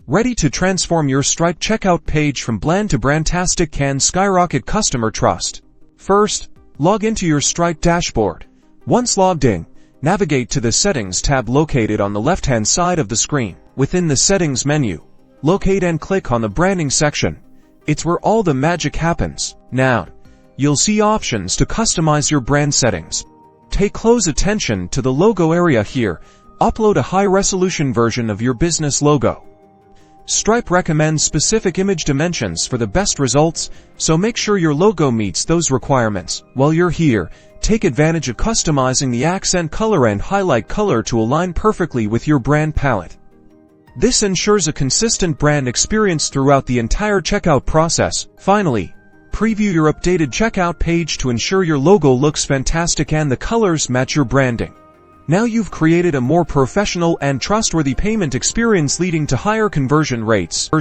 Ready to transform your Stripe checkout page from bland to brandtastic can skyrocket customer trust. First, log into your Stripe dashboard. Once logged in, navigate to the Settings tab located on the left-hand side of the screen. Within the Settings menu, locate and click on the Branding section. It's where all the magic happens. Now, you'll see options to customize your brand settings. Pay close attention to the logo area here. Upload a high-resolution version of your business logo. Stripe recommends specific image dimensions for the best results, so make sure your logo meets those requirements. While you're here, take advantage of customizing the accent color and highlight color to align perfectly with your brand palette. This ensures a consistent brand experience throughout the entire checkout process. Finally, preview your updated checkout page to ensure your logo looks fantastic and the colors match your branding. Now you've created a more professional and trustworthy payment experience leading to higher conversion rates.